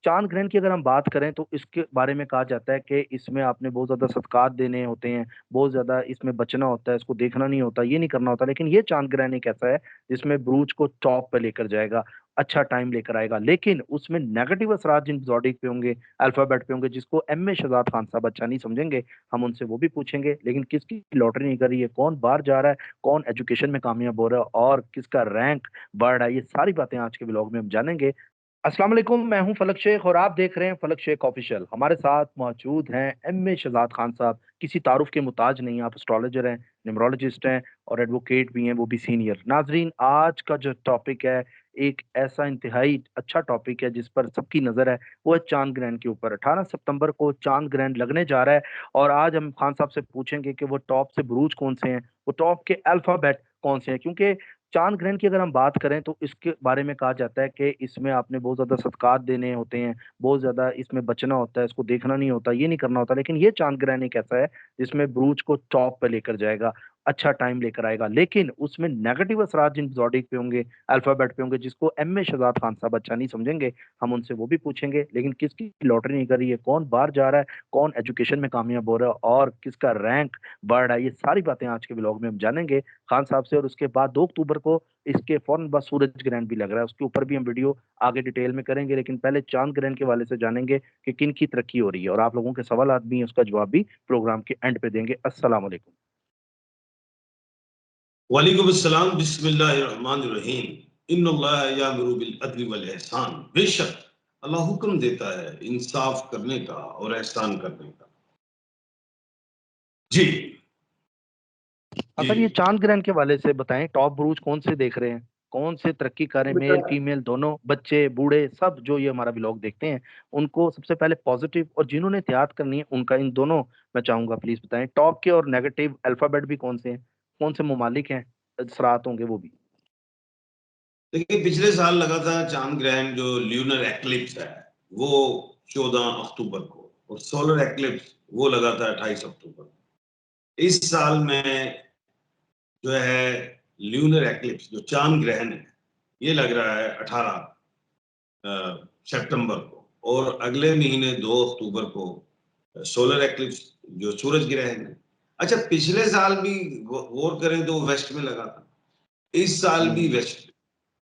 चांद ग्रहण की अगर हम बात करें तो इसके बारे में कहा जाता है कि इसमें आपने बहुत ज्यादा सदकात देने होते हैं, बहुत ज्यादा इसमें बचना होता है, इसको देखना नहीं होता, ये नहीं करना होता। लेकिन ये चांद ग्रहण एक ऐसा है जिसमें ब्रूज को टॉप पे लेकर जाएगा, अच्छा टाइम लेकर आएगा। लेकिन उसमें नेगेटिव असरात जिन जोडिक पे होंगे, अल्फाबेट पे होंगे, जिसको एम ए शहजाद खान साहब अच्छा नहीं समझेंगे, हम उनसे वो भी पूछेंगे। लेकिन किसकी लॉटरी नहीं कर रही है, कौन बाहर जा रहा है, कौन एजुकेशन में कामयाब हो रहा है, और किसका रैंक बढ़ रहा है, ये सारी बातें आज के ब्लॉग में हम जानेंगे। अस्सलाम वालेकुम, मैं हूं फलक शेख और आप देख रहे हैं फलक शेख ऑफिशियल। हमारे साथ मौजूद हैं एम ए शहजाद खान साहब। किसी तारुफ के मुताज नहीं, आप एस्ट्रोलॉजर हैं, न्यूमरोलॉजिस्ट हैं और एडवोकेट भी हैं, वो भी सीनियर। नाजरीन, आज का जो टॉपिक है एक ऐसा इंतहाई अच्छा टॉपिक है जिस पर सबकी नजर है, वो है चांद ग्रहण के ऊपर। 18 सितंबर को चांद ग्रहण लगने जा रहा है और आज हम खान साहब से पूछेंगे कि वो टॉप से बुरूज कौन से हैं, वो टॉप के अल्फाबेट कौन से हैं। क्योंकि चांद ग्रहण की अगर हम बात करें तो इसके बारे में कहा जाता है कि इसमें आपने बहुत ज्यादा सदकात देने होते हैं, बहुत ज्यादा इसमें बचना होता है, इसको देखना नहीं होता, ये नहीं करना होता। लेकिन ये चांद ग्रहण एक ऐसा है जिसमें ब्रूज को टॉप पे लेकर जाएगा, अच्छा टाइम लेकर आएगा। लेकिन उसमें नेगेटिव असरात जिन जोडिक पे होंगे, अल्फाबेट पे होंगे, जिसको एम ए शहजाद खान साहब अच्छा नहीं समझेंगे, हम उनसे वो भी पूछेंगे। लेकिन किसकी लॉटरी नहीं कर रही है, कौन बाहर जा रहा है, कौन एजुकेशन में कामयाब हो रहा है और किसका रैंक बढ़ रहा है, ये सारी बातें आज के ब्लॉग में हम जानेंगे खान साहब से। और उसके बाद 2 अक्टूबर को इसके फौरन बाद सूरज ग्रहण भी लग रहा है, उसके ऊपर भी हम वीडियो आगे डिटेल में करेंगे। लेकिन पहले चांद ग्रहण के वाले से जानेंगे कि किन की तरक्की हो रही है, और आप लोगों के सवाल भी हैं, उसका जवाब भी प्रोग्राम के एंड पे देंगे। अस्सलाम वालेकुम। वालेकुम अस्सलाम, बिस्मिल्लाहिर्रहमानिर्रहीम। इन्नल्लाह यामुरु बिल अदली वल ihsan। बेशक अल्लाह हुक्म देता है इंसाफ करने का और एहसान करने का। जी जी सर, ये चांद ग्रहण के वाले से बताएं, टॉप ब्रूज कौन से देख रहे हैं, कौन से तरक्की कर रहे हैं, मेल फीमेल दोनों, बच्चे बूढ़े सब जो ये हमारा ब्लॉग देखते हैं उनको सबसे पहले पॉजिटिव, और जिन्होंने एहतियात करनी है उनका इन दोनों मैं चाहूंगा प्लीज बताएं। टॉप के और नेगेटिव अल्फाबेट भी कौन से हैं, कौन से ममालिक हैं, सराहत होंगे वो भी। देखिए, पिछले साल लगा था चांद ग्रहण, जो ल्यूनर एक्लिप्स है वो 14 अक्टूबर को, और सोलर एक्लिप्स वो लगा था 28 अक्टूबर। इस साल में जो है ल्यूनर एक्लिप्स, जो चांद ग्रहण है, ये लग रहा है 18 सितंबर को, और अगले महीने 2 अक्टूबर को सोलर एक्लिप्स, जो सूरज ग्रहण है। अच्छा, पिछले साल भी गौर करें तो वेस्ट में लगा था, इस साल भी वेस्ट में,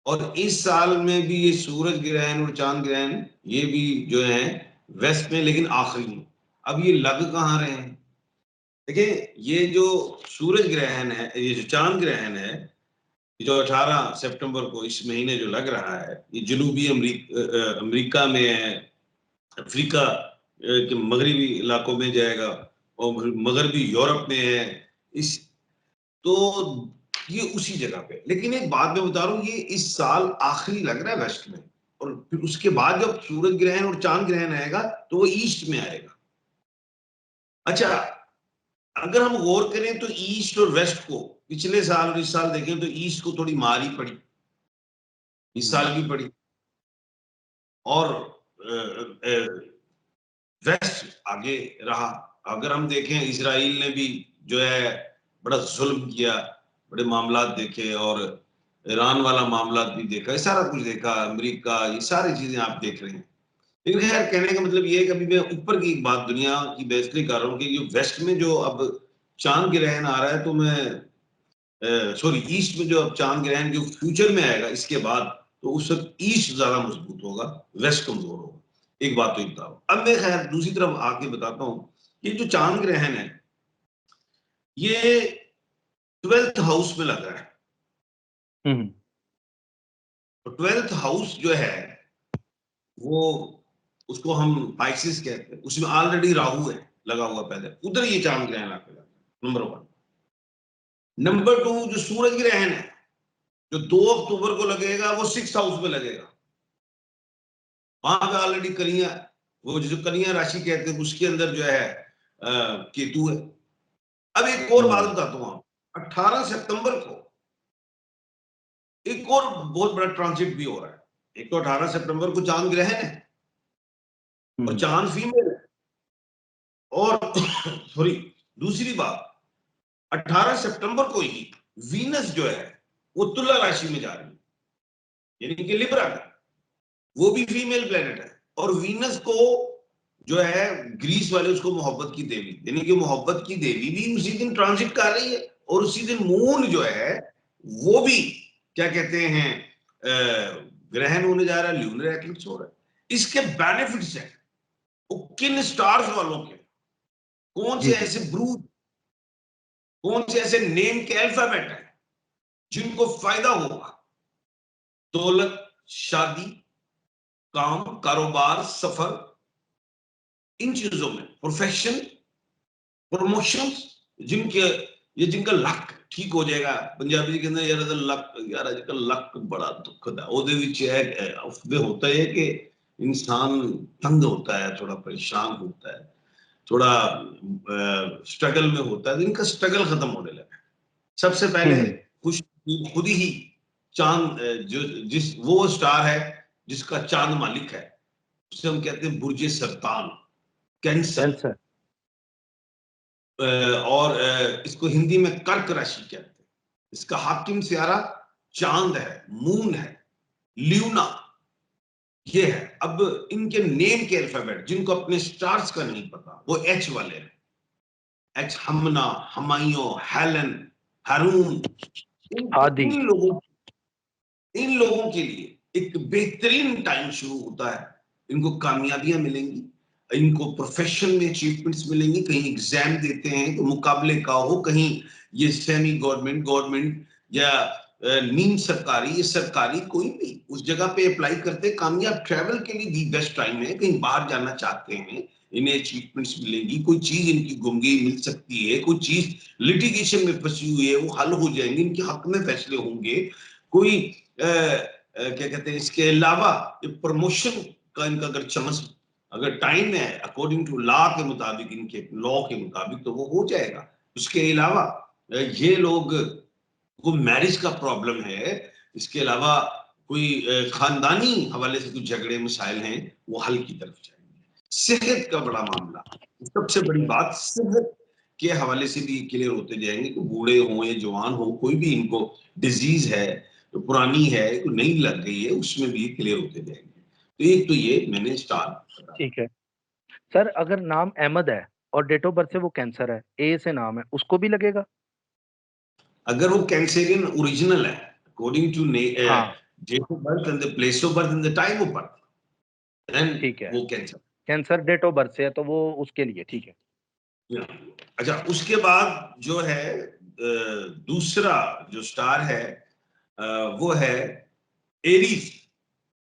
और इस साल में भी ये सूरज ग्रहण और चांद ग्रहण ये भी जो है वेस्ट में, लेकिन आखिरी में। अब ये लग कहाँ रहे हैं? देखिए, ये जो सूरज ग्रहण है, ये जो चांद ग्रहण है, जो 18 सितंबर को इस महीने जो लग रहा है, ये जनूबी अमेरिका में है, अफ्रीका के मगरबी इलाकों में जाएगा, और मगरबी यूरोप में है। इस तो ये उसी जगह पे, लेकिन एक बात मैं बता रहा हूँ, ये इस साल आखिरी लग रहा है वेस्ट में, और फिर उसके बाद जब सूरज ग्रहण और चांद ग्रहण आएगा तो वो ईस्ट में आएगा। अच्छा, अगर हम गौर करें तो ईस्ट और वेस्ट को पिछले साल और इस साल देखें तो ईस्ट को थोड़ी मार ही पड़ी, इस साल भी पड़ी, और वेस्ट आगे रहा। अगर हम देखें, इजराइल ने भी जो है बड़ा जुल्म किया, बड़े मामलात देखे, और ईरान वाला मामलात भी देखा, ये सारा कुछ देखा, अमेरिका, ये सारी चीजें आप देख रहे हैं। लेकिन खैर, कहने का मतलब ये है कि अभी मैं ऊपर की एक बात दुनिया की बेसिकली कर रहा हूँ कि जो वेस्ट में जो अब चांद ग्रहण आ रहा है, तो मैं सॉरी, ईस्ट में जो अब चांद ग्रहण जो फ्यूचर में आएगा इसके बाद, तो उस वक्त ईस्ट ज्यादा मजबूत होगा, वेस्ट कमजोर होगा। एक बात तो बताओ। अब मैं खैर दूसरी तरफ आके बताता हूँ, ये जो चांद ग्रहण है ये 12th हाउस में लग रहा है। तो 12th हाउस जो है वो, उसको हम पाइसेस कहते हैं, उसमें ऑलरेडी राहु है लगा हुआ पहले, उधर ये चांद ग्रहण आके लगा, नंबर 1। नंबर 2, जो सूरज ग्रहण है जो 2 अक्टूबर को लगेगा, वो 6th हाउस में लगेगा। वहां पे ऑलरेडी कन्या, वो जो कन्या राशि कहते हैं, उसके अंदर जो है केतु है। अब एक और बात बताता हूं, 18 सितंबर को एक और बहुत बड़ा ट्रांजिट भी हो रहा है। एक तो 18 सितंबर को चांद ग्रहण है, और चांद फीमेल है, और सॉरी, दूसरी बात, 18 सितंबर को ही वीनस जो है वो तुला राशि में जा रही है, यानी कि लिब्रा में, वो भी फीमेल प्लेनेट है, और वीनस को जो है ग्रीस वाले उसको मोहब्बत की देवी, यानी कि मोहब्बत की देवी भी उसी दिन ट्रांजिट कर रही है, और उसी दिन मून जो है वो भी क्या कहते हैं ग्रहण होने जा रहा है, ल्यूनर एक्लिप्स हो रहा है। इसके बेनिफिट्स हैं वो किन स्टार्स वालों के, कौन जी से जी। ऐसे ब्रूड, कौन से ऐसे नेम के अल्फाबेट है जिनको फायदा होगा दौलत, शादी, काम, कारोबार, सफर, इन चीजों में, प्रोफेशन, प्रमोशन, जिनके ये जिनका लक ठीक हो जाएगा। पंजाबी जी कहते यार लक, यार अजकल लक बड़ा दुखद है, ਉਹਦੇ ਵਿੱਚ उसमें होता है कि इंसान तंग होता है, थोड़ा परेशान होता है, थोड़ा स्ट्रगल में होता है, तो इनका स्ट्रगल खत्म होने लगा। सबसे पहले हम्म। खुश खुद ही चांद जो जिस वो स्टार है जिसका चांद मालिक है, उसे हम कहते हैं बुर्जे सरतान, कैंसर। कैंसर। और इसको हिंदी में कर्क राशि कहते हैं। इसका हाकिम सियारा चांद है, मून है, ल्यूना ये है। अब इनके नेम के अल्फाबेट जिनको अपने स्टार्स का नहीं पता वो एच वाले हैं। एच हमना, हमायूं, हेलन, हारून, आदि। इन लोगों के लिए एक बेहतरीन टाइम शुरू होता है। इनको कामयाबियां मिलेंगी, इनको प्रोफेशन में अचीवमेंट्स मिलेंगी, कहीं एग्जाम देते हैं तो मुकाबले का हो, कहीं ये सेमी गवर्नमेंट, गवर्नमेंट या नीम सरकारी, ये सरकारी कोई भी उस जगह पे अप्लाई करते, कामयाब ट्रैवल के लिए दी बेस्ट टाइम है। कहीं बाहर जाना चाहते हैं, इन्हें अचीवमेंट्स मिलेंगी, कोई चीज इनकी गुम गई मिल सकती है, कोई चीज लिटिगेशन में फंसी हुई है वो हल हो जाएंगे, इनके हक में फैसले होंगे। कोई क्या कहते हैं इसके अलावा प्रमोशन का इनका अगर चांस, अगर टाइम है अकॉर्डिंग टू लॉ के मुताबिक, इनके लॉ के मुताबिक, तो वो हो जाएगा। उसके अलावा ये लोग को मैरिज का प्रॉब्लम है, इसके अलावा कोई खानदानी हवाले से कुछ झगड़े मसाइल हैं, वो हल की तरफ जाएंगे। सेहत का बड़ा मामला, सबसे बड़ी बात सेहत के हवाले से भी क्लियर होते जाएंगे कि बूढ़े हों या जवान हो, कोई भी इनको डिजीज है तो पुरानी है तो नई लग गई है, उसमें भी क्लियर होते जाएंगे। तो एक तो ये मैंने स्टार्ट बता। ठीक है सर, अगर नाम अहमद है और डेट ऑफ बर्थ से वो कैंसर है, ए से नाम है, उसको भी लगेगा? अगर वो कैंसेरियन ओरिजिनल है अकॉर्डिंग टू हाँ date of birth and the place of birth and the time of birth, then ठीक है। वो cancer. Cancer date of birth से है तो वो उसके लिए ठीक है। अच्छा, उसके बाद जो है दूसरा जो स्टार है वो है एरीज,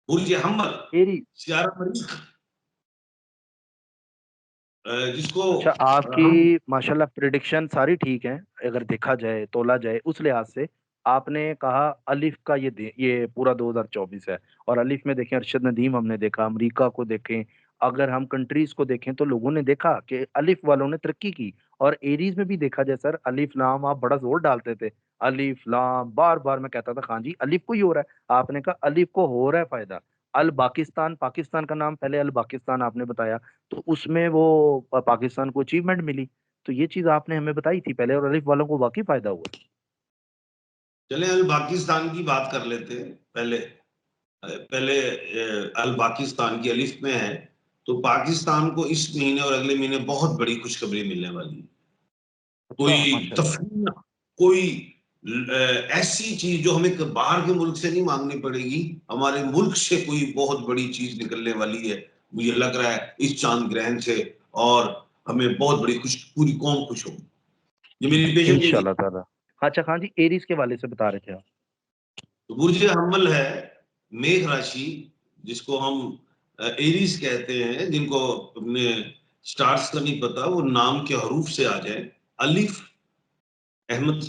बुर्ज हम्मल, एरी। सियारा मरीख, जिसको अच्छा, हम आपकी माशाल्लाह प्रिडिक्शन सारी ठीक है, अगर देखा जाए तोला जाए उस लिहाज से। आपने कहा अलिफ का ये पूरा 2024 है, और अलिफ में देखें अरशद नदीम, हमने देखा अमेरिका को देखें, अगर हम कंट्रीज को देखें तो लोगों ने देखा कि अलिफ वालों ने तरक्की की। और एरीज में भी देखा जाए सर, अलिफ लाम आप बड़ा जोर डालते थे, अलिफ लाम बार बार मैं कहता था खान जी अलिफ को ही हो रहा है, आपने कहा अलिफ को हो रहा है फायदा। अल पाकिस्तान, पाकिस्तान का नाम पहले अल पाकिस्तान आपने बताया, तो उसमें वो पाकिस्तान को अचीवमेंट मिली। तो ये चीज आपने हमें बताई थी पहले, और अलिफ वालों को वाकई फायदा हुआ। चले अल पाकिस्तान की बात कर लेते हैं पहले। पहले अल पाकिस्तान की अलिफ में है, तो पाकिस्तान को इस महीने और अगले महीने बहुत बड़ी खुशखबरी मिलने वाली है। अच्छा कोई माशाल्लाह। तफरीह, कोई ऐसी चीज जो हमें बाहर के मुल्क से नहीं मांगनी पड़ेगी, हमारे मुल्क से कोई बहुत बड़ी चीज निकलने वाली है, मुझे लग रहा है इस चांद ग्रहण से। और हमें बहुत बड़ी खुश, पूरी कौम खुश होगी, ये मेरी पेशन गोई है। इंशाल्लाह ताला। अच्छा खान जी, एरीज के वाले से बता रहे थे आप। तो बुर्ज हम्मल है मेघ राशि, जिसको हम एरीज कहते हैं, जिनको अपने स्टार्स का नहीं पता वो नाम के हरूफ से आ जाए। अलिफ अहमद,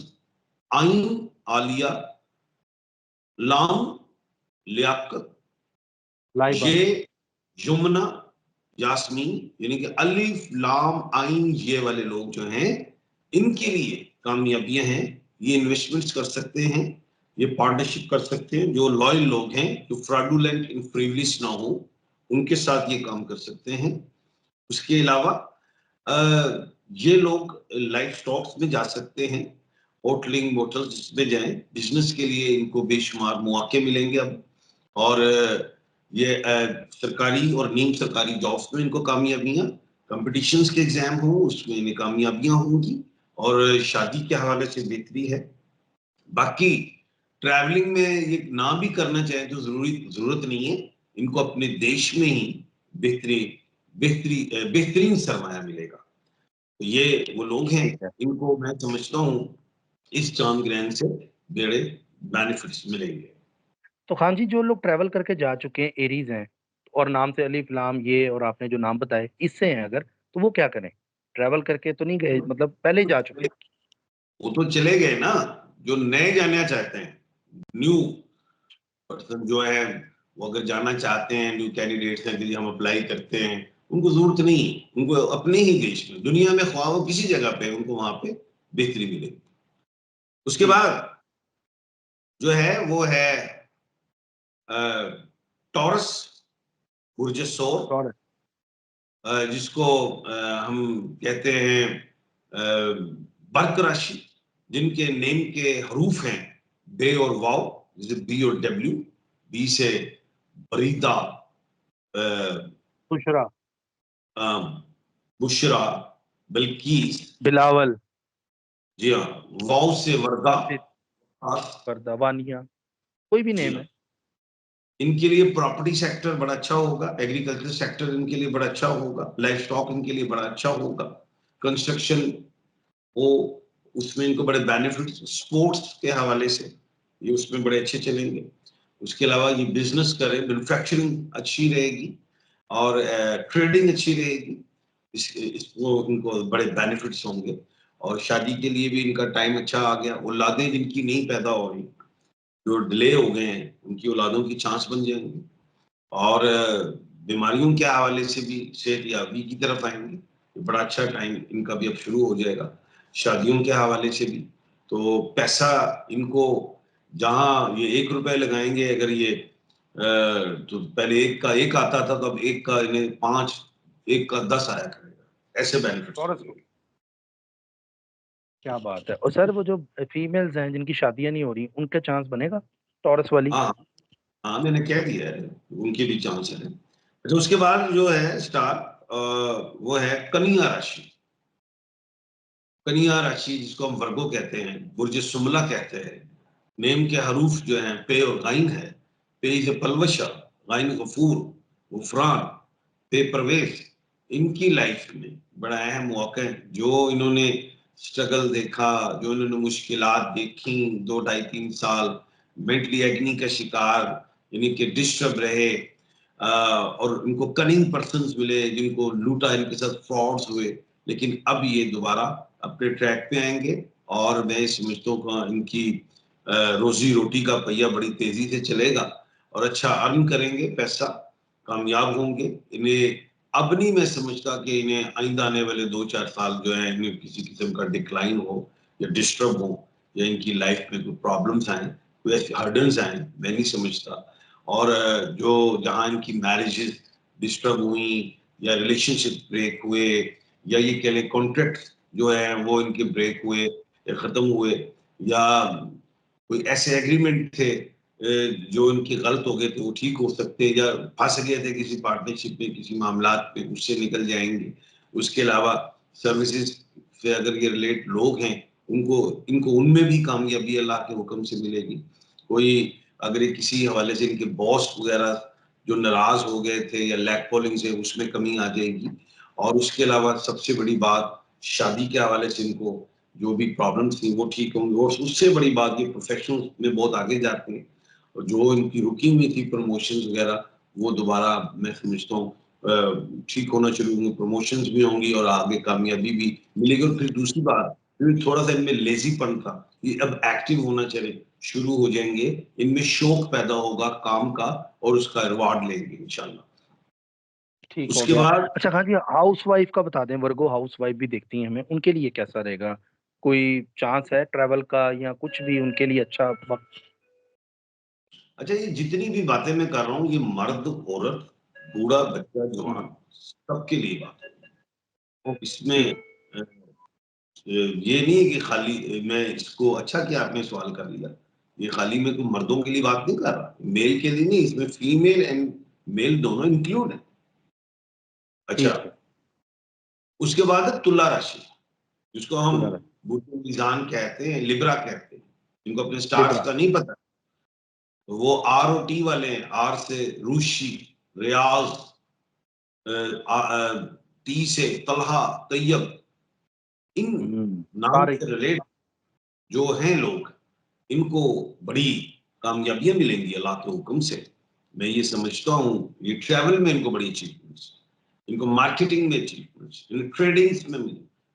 आइन आलिया, लाम लियाकत, लाइबा। ये यमुना यास्मीन, यानी कि अलिफ लाम आइन ये वाले लोग जो हैं, इनके लिए कामयाबियां हैं। ये इन्वेस्टमेंट्स कर सकते हैं, ये पार्टनरशिप कर सकते हैं, जो लॉयल लोग हैं, जो फ्रॉडुलेंट इनफ्रीवलिस ना हो, उनके साथ ये काम कर सकते हैं। उसके अलावा ये लोग लाइफ स्टॉक्स में जा सकते हैं, होटलिंग मोटल्स में जाएं, बिजनेस के लिए इनको बेशुमार मौके मिलेंगे अब। और ये सरकारी और नीम सरकारी जॉब्स में इनको कामयाबियां, कॉम्पिटिशन्स के एग्जाम हो उसमें इन्हें कामयाबियां होंगी, और शादी के हवाले से बेहतरी है। बाकी ट्रैवलिंग में ये ना भी करना चाहे तो जरूरत नहीं है, इनको अपने देश में ही बेहतरी बेहतरी बेहतरीन सरमाया मिलेगा। तो ये वो लोग हैं, ठीक है। इनको मैं समझता हूँ इस चांद ग्रहण से बड़े बेनिफिट्स मिलेंगे। तो खान जी, जो लोग ट्रैवल करके जा चुके हैं, एरीज हैं, और नाम से अलिफ लाम ये और आपने जो नाम बताए इससे हैं अगर, तो वो क्या करें? ट्रैवल करके तो नहीं गए, मतलब पहले ही जा चुके हैं। वो तो चले गए ना, जो नए जाना चाहते हैं, न्यू पर्सन जो है, वो अगर जाना चाहते हैं, न्यू कैंडिडेट्स हैं कि हम अप्लाई करते हैं, उनको जरूरत नहीं, उनको अपने ही देश में, दुनिया में ख्वाह वो किसी जगह पे, उनको वहां पे बेहतरी मिलेगी। उसके ठीक बाद जो है वो है टॉरस, बुर्ज सौर, है। और जिसको हम कहते हैं बर्क राशि, जिनके नेम के हरूफ हैं बे और वाव, जैसे बी और डब्ल्यू, बी से बरीदा, बुशरा, बुशरा, बल्कीस, बिलावल, जी हाँ, वाव से वर्दा, बासित, हाँ, बरदवानिया, कोई भी जी नेम हाँ। है। इनके लिए प्रॉपर्टी सेक्टर बड़ा अच्छा होगा, एग्रीकल्चर सेक्टर इनके लिए बड़ा अच्छा होगा, लाइफ स्टॉक इनके लिए बड़ा अच्छा होगा, कंस्ट्रक्शन वो, उसमें इनको बड़े बेनिफिट, स्पोर्ट्स के हवाले से ये उसमें बड़े अच्छे चलेंगे। उसके अलावा ये बिजनेस करें, मैन्युफैक्चरिंग अच्छी रहेगी और ट्रेडिंग अच्छी रहेगी, इसको इनको बड़े बेनिफिट्स होंगे। और शादी के लिए भी इनका टाइम अच्छा आ गया, औलादें जिनकी नहीं पैदा हो रही, जो डिले हो गए हैं, उनकी औलादों की चांस बन जाएंगी, और बीमारियों के हवाले से भी सेहतयाबी की तरफ आएंगे। बड़ा अच्छा टाइम इनका भी अब शुरू हो जाएगा, शादियों के हवाले से भी। तो पैसा इनको, जहां ये 1 रुपए लगाएंगे, अगर ये तो पहले एक का एक आता था, तो अब एक का इन्हें 5, एक का 10 आया करेगा, ऐसे बेनिफिट्स टॉरस होंगे। को, क्या बात है। और सर, वो जो फीमेल्स हैं जिनकी शादियां नहीं हो रही, उनका चांस बनेगा टॉरस वाली? हाँ हाँ, मैंने कह दिया है, उनके भी चांस है। अच्छा, उसके बाद जो है स्टार, वो है कन्या राशि। कन्या राशि जिसको हम वर्गो कहते हैं, बुर्ज सुमला कहते हैं, नेम के हरूफ जो हैं पे और गाइन है, पे से पलवशा, गाइन गफूर, गुफरान, पे परवेश। इनकी लाइफ में बड़ा अहम मौका है, जो इन्होंने स्ट्रगल देखा, जो इन्होंने मुश्किलात देखी, 2 ढाई 3 साल मेंटली एग्नी का शिकार, यानी कि डिस्टर्ब रहे, और इनको कनिंग पर्सन्स मिले जिनको लूटा, इनके साथ फ्रॉड्स हुए, लेकिन अब ये दोबारा अपने ट्रैक पे आएंगे, और मैं समझता हूँ इनकी रोजी रोटी का पहिया बड़ी तेजी से चलेगा, और अच्छा अर्न करेंगे पैसा, कामयाब होंगे। इन्हें अब नहीं मैं समझता कि इन्हें आइंदा आने वाले 2 4 साल जो है इन्हें किसी किस्म का डिक्लाइन हो या डिस्टर्ब हो, या इनकी लाइफ में कोई प्रॉब्लम्स आए, कोई ऐसे हर्डल्स आए, मैं नहीं समझता। और जो जहाँ इनकी मैरिजेस डिस्टर्ब हुई, या रिलेशनशिप ब्रेक हुए, या ये कह लें कॉन्ट्रैक्ट जो है वो इनके ब्रेक हुए या खत्म हुए, या कोई ऐसे एग्रीमेंट थे जो इनके गलत हो गए थे, वो ठीक हो सकते, या फंस गए थे किसी पार्टनरशिप में, किसी मामलात पे, उससे निकल जाएंगे। उसके अलावा सर्विसेज से अगर ये रिलेट लोग हैं, उनको इनको उनमें भी कामयाबी अल्लाह के हुक्म से मिलेगी। कोई अगर ये किसी हवाले से इनके बॉस वगैरह जो नाराज हो गए थे या लैग पोलिंग से, उसमें कमी आ जाएगी। और उसके अलावा सबसे बड़ी बात, शादी के हवाले से इनको जो भी प्रॉब्लम्स थी वो ठीक होंगी, और उससे बड़ी बात, ये प्रोफेशनल में बहुत आगे जाते हैं, और जो इनकी रुकी हुई थी प्रमोशंस वगैरह, वो दोबारा मैं समझता हूँ ठीक होना शुरू होंगे, प्रमोशंस भी होंगी और आगे कामयाबी भी मिलेगी। और फिर दूसरी बात, थोड़ा सा इनमें लेजीपन था, ये अब एक्टिव होना चले शुरू हो जाएंगे, इनमें शौक पैदा होगा काम का, और उसका रिवॉर्ड लेंगे इंशाल्लाह। ठीक हो उसके गया। बाद अच्छा खान जी, हाउस वाइफ का बता दें, वर्गो हाउस वाइफ भी देखती हैं हमें, उनके लिए कैसा रहेगा? कोई चांस है ट्रैवल का, या कुछ भी उनके लिए अच्छा वक्त? अच्छा, ये जितनी भी बातें मैं कर रहा हूँ, ये मर्द, औरत, बूढ़ा, बच्चा, हम्म, जवान, सबके लिए बात है। इसमें ठीक। ये नहीं है कि खाली मैं इसको, अच्छा किया आपने सवाल कर लिया, ये खाली मैं तो मर्दों के लिए बात नहीं कर रहा, मेल के लिए नहीं, इसमें फीमेल एंड मेल दोनों इंक्लूड है। अच्छा, ठीक है। उसके बाद है तुला राशि, जिसको हम तुला राशि, बुध मीजान कहते हैं, लिब्रा कहते हैं। इनको अपने स्टार्स लिब्रा। का नहीं पता, तो वो आर और टी वाले हैं। आर से रूशी, रियाज, टी से तलहा, तैयब, इन नाम तारिक। से रिलेट जो हैं लोग, इनको बड़ी कामयाबियां मिलेंगी अल्लाह के हुक्म से। मैं ये समझता हूँ ये ट्रैवल में इनको बड़ी अचीवमेंट्स, इनको मार्केटिंग में अचीवमेंट्स, इनको ट्रेडिंग में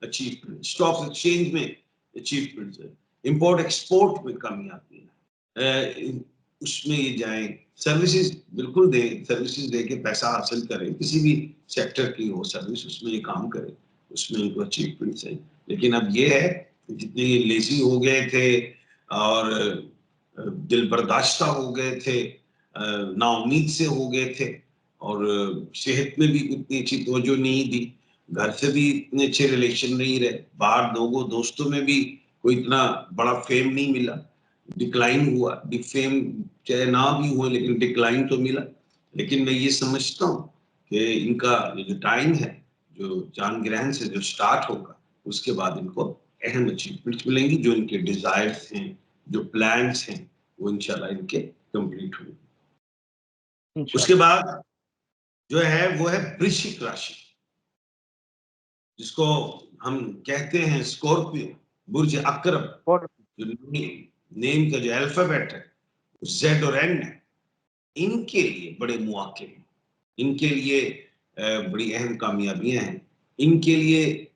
अचीवमेंट, स्टॉक एक्सचेंज में अचीवमेंट्स है, इंपोर्ट एक्सपोर्ट में कामयाबी है। उसमें ये जाएं, सर्विसेज बिल्कुल दें, सर्विसेज दे के पैसा हासिल करें, किसी भी सेक्टर की हो सर्विस, उसमें ये काम करें, उसमें इनको अचीवमेंट्स है। लेकिन अब ये है जितने लेजी हो गए थे और दिल बर्दाश्ता हो गए थे, नाउम्मीद से हो गए थे, और सेहत में भी इतनी अच्छी तवज्जो नहीं दी, घर से भी इतने अच्छे रिलेशन नहीं रहे, बाहर लोगों दोस्तों में भी कोई इतना बड़ा फेम नहीं मिला, डिक्लाइन हुआ। फेम चाहे ना भी हुआ लेकिन डिक्लाइन तो मिला। लेकिन मैं ये समझता हूँ कि इनका जो टाइम है, जो चांद ग्रहण से जो स्टार्ट होगा, उसके बाद इनको अहम अचीवमेंट्स मिलेंगी, जो इनके डिजायर्स हैं, जो प्लान्स हैं, वो इंशाल्लाह इनके कंप्लीट होंगे। उसके इंशाल्लाह। बाद जो है वो है वृश्चिक राशि, जिसको हम कहते हैं स्कॉर्पियो, बुर्ज अकरब। और जो नेम का जो अल्फाबेट है जेड और एन है, इनके लिए बड़े मौके हैं, इनके लिए बड़ी अहम कामयाबियां हैं, इनके लिए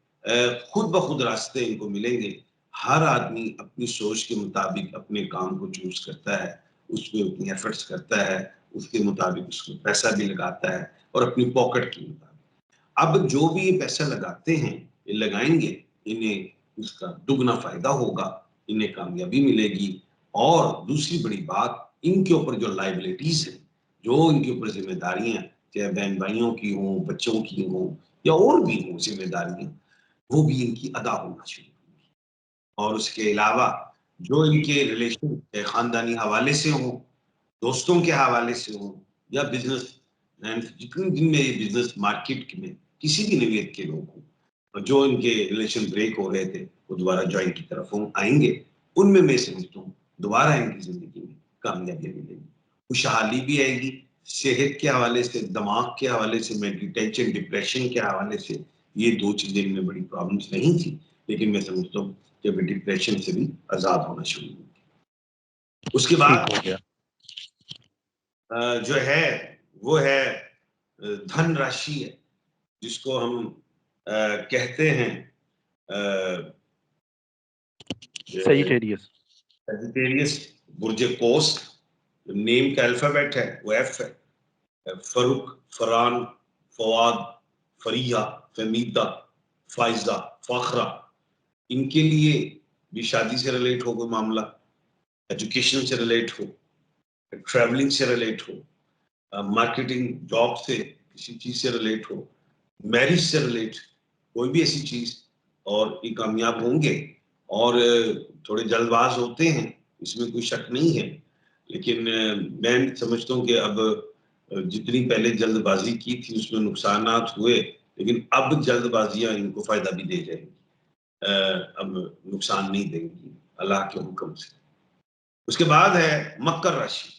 खुद ब खुद रास्ते इनको मिलेंगे। हर आदमी अपनी सोच के मुताबिक अपने काम को चूज करता है, उसमें अपनी एफर्ट्स करता है, उसके मुताबिक उसको पैसा भी लगाता है और अपनी पॉकेट के मुताबिक। अब जो भी ये पैसा लगाते हैं, ये लगाएंगे, इन्हें उसका दुगना फायदा होगा, इन्हें कामयाबी मिलेगी। और दूसरी बड़ी बात, इनके ऊपर जो लाइबिलिटीज है, जो इनके ऊपर जिम्मेदारियां, चाहे बहन भाइयों की हो, बच्चों की हो, या और भी हो जिम्मेदारियां, वो भी इनकी अदा होना चाहिए। और उसके अलावा जो इनके रिलेशन खानदानी हवाले से हो, दोस्तों के हवाले से हो, या बिजनेस जितने दिन में ये बिजनेस मार्केट में किसी भी नवीयत के लोग हो, जो इनके रिलेशन ब्रेक हो रहे थे, वो दोबारा ज्वाइन की तरफ हम आएंगे। उनमें मैं समझता हूँ दोबारा इनकी जिंदगी में कामयाबी मिलेगी, खुशहाली भी आएगी। सेहत के हवाले से, दिमाग के हवाले से, मेंटल टेंशन, डिप्रेशन के हवाले से, ये दो चीजें इनमें बड़ी प्रॉब्लम्स नहीं थी, लेकिन मैं समझता हूँ कि अभी डिप्रेशन से भी आजाद होना शुरू हुआ। उसके ठीक बाद हो गया। जो है वो है धन राशि है, जिसको हम कहते हैं सेजिटेरियस। सेजिटेरियस, बुर्ज कोस। नेम का अल्फाबेट है वो एफ है। फरुख, फरहान, फवाद, फरिया, फमीदा, फाइजा, फाखरा, इनके लिए भी शादी से रिलेट हो कोई मामला, एजुकेशन से रिलेट हो, ट्रैवलिंग से रिलेट हो, मार्केटिंग जॉब से किसी चीज से रिलेट हो, मैरिज से रिलेट, कोई भी ऐसी चीज, और ये कामयाब होंगे। और थोड़े जल्दबाज होते हैं, इसमें कोई शक नहीं है, लेकिन मैं समझता हूँ कि अब जितनी पहले जल्दबाजी की थी उसमें नुकसानात हुए, लेकिन अब जल्दबाजियां इनको फायदा भी दे जाएंगी, अब नुकसान नहीं देंगी अल्लाह के हुक्म से। उसके बाद है मकर राशि,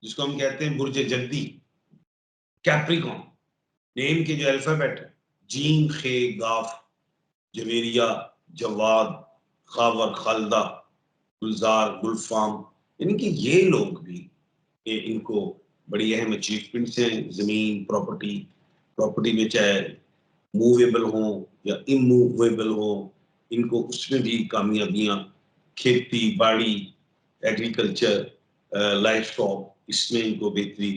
जिसको हम कहते हैं बुर्ज जद्दी, कैप्रिकॉन। नेम के जो अल्फाबेट है जीम, खे, गाफ, जवेरिया, जवाद, खावर, खालदा, गुलजार, गुलफाम, यानी कि ये लोग भी इनको बड़ी अहम अचीवमेंट्स हैं। जमीन, प्रॉपर्टी, प्रॉपर्टी में चाहे मूवेबल हो या इमूवेबल हो, इनको उसमें भी कामयाबियां, खेती बाड़ी, एग्रीकल्चर, लाइफ स्टॉक, इसमें इनको बेहतरी,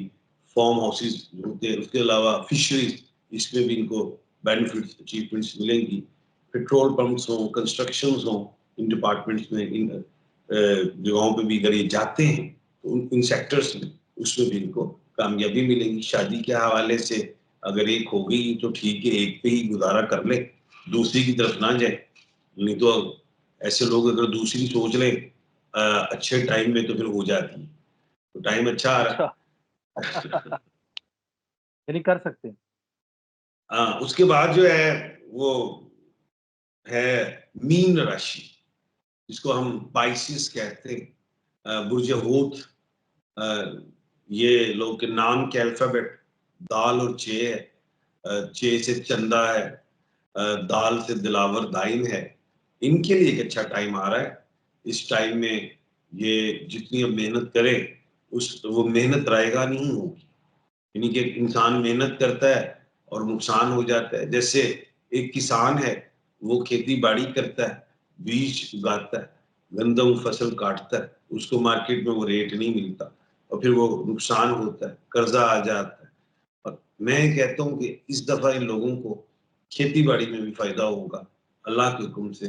फार्म हाउसेज होते हैं, उसके अलावा फिशरीज, इसमें भी इनको बेनिफिट्स, अचीवमेंट्स मिलेंगी। पेट्रोल पंप्स हो, कंस्ट्रक्शन हो, इन डिपार्टमेंट्स में, इन जगहों पे भी अगर ये जाते हैं तो इन सेक्टर्स में, उसमें भी इनको कामयाबी मिलेगी। शादी के हवाले से अगर एक हो गई तो ठीक है, एक पे ही गुजारा कर ले, दूसरी की तरफ ना जाए, नहीं तो ऐसे लोग अगर दूसरी सोच लें अच्छे टाइम में, तो फिर हो जाती है। तो टाइम अच्छा आ अच्छा। रहा है। यानी कर सकते हैं। उसके बाद जो है वो है मीन राशि, जिसको हम पाइसिस कहते हैं। बुर्ज हूत, ये लोग के नाम के अल्फाबेट दाल और चे है। चे से चंदा है, दाल से दिलावर दाइन है। इनके लिए एक अच्छा टाइम आ रहा है। इस टाइम में ये जितनी अब मेहनत करें उस वो मेहनत रायगा नहीं होगी। यानी कि इंसान मेहनत करता है और नुकसान हो जाता है। जैसे एक किसान है, वो खेती बाड़ी करता है, बीज उगाता है, गंदम फसल काटता है, उसको मार्केट में वो रेट नहीं मिलता और फिर वो नुकसान होता है, कर्जा आ जाता है। और मैं कहता हूँ कि इस दफा इन लोगों को खेती बाड़ी में भी फायदा होगा अल्लाह के हुक्म से।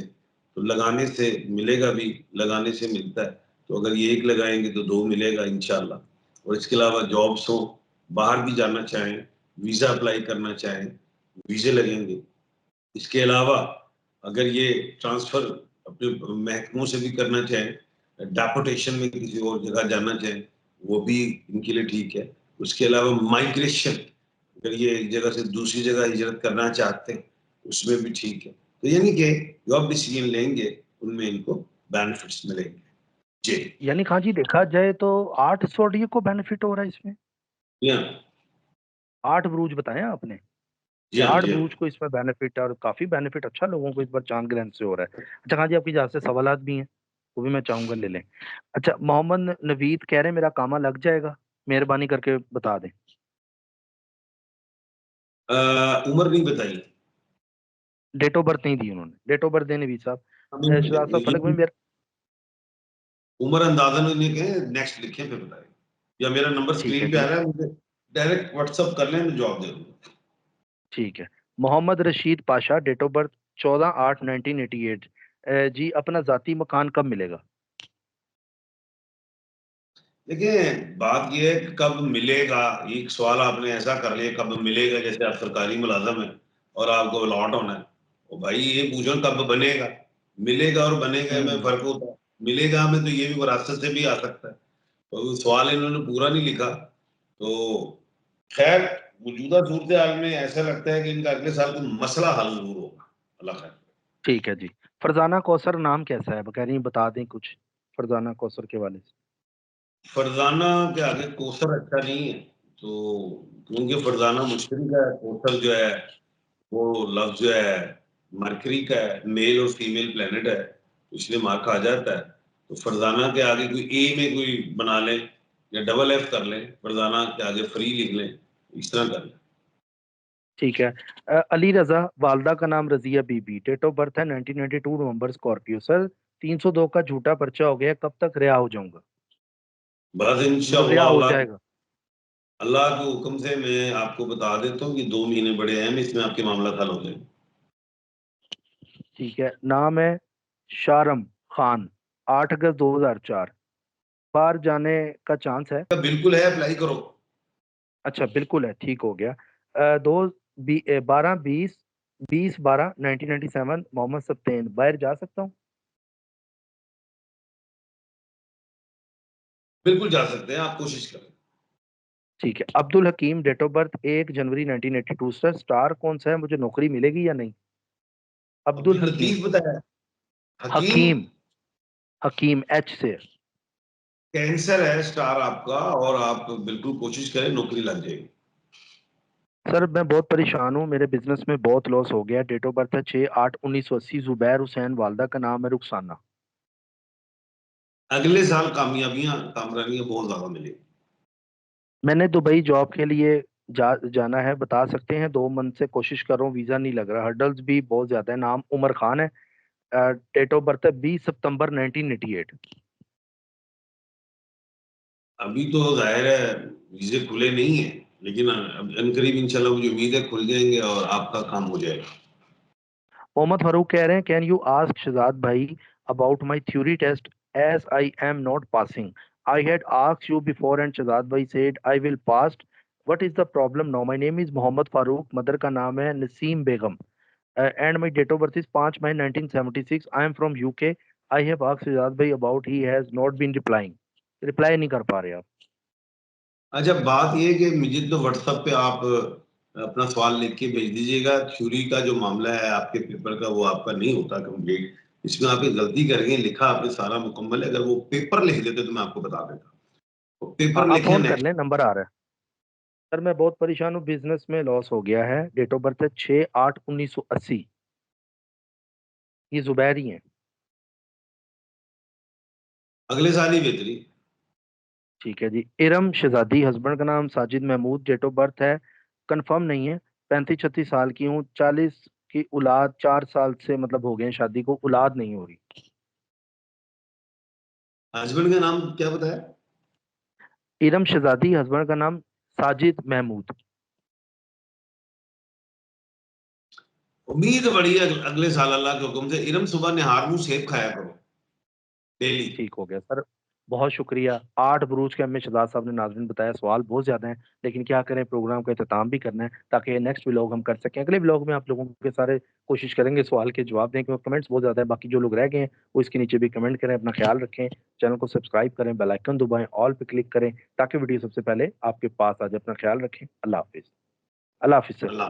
तो लगाने से मिलेगा भी, लगाने से मिलता है। तो अगर ये एक लगाएंगे तो दो मिलेगा इंशाल्लाह। और इसके अलावा जॉब्स हो, बाहर भी जाना चाहें, वीजा अप्लाई करना चाहें, वीजे लगेंगे। इसके अलावा अगर ये ट्रांसफर अपने महकमों से भी करना चाहें, डेपुटेशन में किसी और जगह जाना चाहें, वो भी इनके लिए ठीक है। उसके अलावा माइग्रेशन, अगर ये एक जगह से दूसरी जगह हिजरत करना चाहते हैं, उसमें भी ठीक है। तो यानी कि जो आप डिसीजन लेंगे उनमें इनको बेनिफिट्स मिलेंगे। जी। यानी खान जी देखा जाए तो 8 जोड़ियों को बेनिफिट हो रहा है इसमें। या 8 ब्रूज बताया आपने जी कि हाँ, 8 जी हाँ। ब्रूज को इसमें बेनिफिट है और काफी बेनिफिट अच्छा लोगों को इस बार चांद ग्रहण से हो रहा है। अच्छा खान जी आपकी जहाँ से सवालात भी हैं वो भी मैं चाहूंगा ले लें। अच्छा मोहम्मद नवीद कह रहे हैं मेरा कामा लग जाएगा, मेहरबानी करके बता दें। उम्र नहीं बताई। डेट ऑफ बर्थ नहीं दी उन्होंने, डेट ऑफ बर्थ देने भी साहब। हमें नहीं शहजाद साहब बताई। फलक में मेरा। उम्र अंदाजन उन्हें कहें, नेक्स्ट लिखें फिर बताएं। या मेरा नंबर ठीक है स्क्रीन पे आ जी। रहा है, मुझे डायरेक्ट व्हाट्सअप कर लें, मैं जवाब दे दूंगा। ठीक है। Mohammad Rashid Pasha, date of birth 14/8/1988। जी अपना जाती मकान कब मिलेगा? देखिए, बात यह है कि कब मिलेगा, एक सवाल आपने ऐसा कर लिया, कब मिलेगा, जैसे आप सरकारी मुलाजम है और आपको अलॉट होना है। और भाई ये पूछो कब बनेगा। मिलेगा और बनेगा में हम्म। फर्क होता है। मिलेगा में तो ये भी विरासत से भी आ सकता है। तो सवाल इन्होंने पूरा नहीं लिखा। तो खैर, मौजूदा सूरत हाल में ऐसा लगता है कि इनका अगले साल कोई मसला हल जरूर होगा। अल्लाह खैर। ठीक है जी। फरजाना कौसर नाम कैसा है, कह रही हैं बता दें कुछ फरजाना कौसर के वाले से। फरजाना के आगे कोसर अच्छा नहीं है। तो क्योंकि फरजाना मुश्किल का है, कोसर जो है वो लफ्ज जो है मरकरी का है, मेल और फीमेल प्लेनेट है, तो इसलिए मार्क आ जाता है। तो फरजाना के आगे कोई ए में कोई बना लें या डबल एफ कर लें, फरजाना के आगे फ्री लिख लें, इस तरह कर लें। ठीक है। अली रजा, वालदा का नाम रजिया बीबी, डेट ऑफ बर्थ है 1992 नवंबर, स्कॉर्पियो। सर 302 का झूठा पर्चा हो गया, कब तक रिहा हो जाऊंगा? बस मतलब रिहा इंशाअल्लाह हो अल्लाह जाएगा। अल्लाह के हुक्म से मैं आपको बता देता हूँ कि 2 महीने बड़े अहम, इसमें आपके मामला हल हो जाएंगे। ठीक है। नाम है शारम खान, 8 अगस्त 2004। बाहर जाने का चांस है? बिल्कुल है, अप्लाई करो। अच्छा बिल्कुल है, ठीक हो गया। 12 20 12 मोहम्मद सप्तेन, बाहर जा सकता हूँ? बिल्कुल जा सकते हैं, आप कोशिश करें। ठीक है। Abdul Hakim, date of birth 1 जनवरी 1982। सर स्टार कौन सा है, मुझे नौकरी मिलेगी या नहीं? अभी अब्दुल हकीम। लतीफ बताया। हकीम। हकीम, हकीम एच से। कैंसर है स्टार आपका, और आप बिल्कुल कोशिश करें, नौकरी लग जाएगी। सर मैं बहुत परेशान हूँ, मेरे बिजनेस में बहुत लॉस हो गया। डेट ऑफ बर्थ है 6/8/1980। जुबैर हुसैन, वालदा का नाम है रुखसाना। अगले साल कामयाबियां, कामरानियां बहुत ज्यादा मिलेगी। मैंने दुबई जॉब के लिए जाना है, बता सकते हैं? 2 मंथ से कोशिश कर रहा हूँ, वीजा नहीं लग रहा, हर्डल्स भी बहुत ज्यादा है। नाम उमर खान है। डेट ऑफ बर्थ है 20 सितंबर 1988। अभी तो जाहिर है वीजे खुले नहीं है, लेकिन अब अनकरीब इंशाल्लाह मुझे उम्मीद है खुल जाएंगे और आपका काम हो जाएगा। मोहम्मद फारूक कह रहे हैं कैन यू आस्क शहजाद भाई about my theory test as I am not passing. I had asked you before and Shahzad भाई said I will pass. What is the problem now? My name is Mohammad Farooq, mother का नाम है Naseem Begum, and my date of birth is 5 मई 1976। I am from UK. I have asked Shahzad भाई about, he has not been replying. Replying नहीं कर पा रहे आप। अच्छा, बात ये है कि मुझे तो व्हाट्सएप पे आप अपना सवाल लिख के भेज दीजिएगा। थ्योरी का जो मामला है आपके पेपर का, वो आपका नहीं होता कंप्लीट। इसमें आप एक गलती कर गए, लिखा आपने सारा मुकम्मल है। अगर वो पेपर लिख देते तो मैं आपको बता देता। वो हाँ, पेपर आप लिखे फोन कर नेक्स्ट। लें, नंबर आ रहा है। सर मैं बहुत परेशान हूँ, बिजनेस में लॉस हो गया है। डेट ऑफ बर्थ है 6/8/1980। ये जुबैर ही है। अगले साल ही बेहतरी। ठीक है जी। इरम शहजादी, हस्बैंड का नाम Sajid Mahmood, date of birth है कंफर्म नहीं है। 35-36 साल की हूँ, 40 की औलाद, 4 साल से मतलब हो गए हैं शादी को, औलाद नहीं हो रही। हस्बैंड का नाम क्या बताया? इरम शहजादी, हस्बैंड का नाम साजिद महमूद। उम्मीद बड़ी है अगले साल अल्लाह के हुक्म से। इरम, सुबह निहार मुंह सेब खाया करो डेली। ठीक हो गया सर, बहुत शुक्रिया। 8 बरूज के हमें शहजाद साहब ने नाज़रीन बताया। सवाल बहुत ज्यादा हैं, लेकिन क्या करें, प्रोग्राम का इख्तिताम भी करना है ताकि नेक्स्ट व्लॉग हम कर सकें। अगले व्लॉग में आप लोगों के सारे कोशिश करेंगे सवाल के जवाब दें, क्योंकि कमेंट्स बहुत ज्यादा है। बाकी जो लोग रह गए हैं वो इसके नीचे भी कमेंट करें। अपना ख्याल रखें, चैनल को सब्सक्राइब करें, बेल आइकन दबाएं, ऑल पे क्लिक करें ताकि वीडियो सबसे पहले आपके पास आ जाए। अपना ख्याल रखें। अल्लाह हाफिज। अल्लाह हाफिज सर। अल्लाह।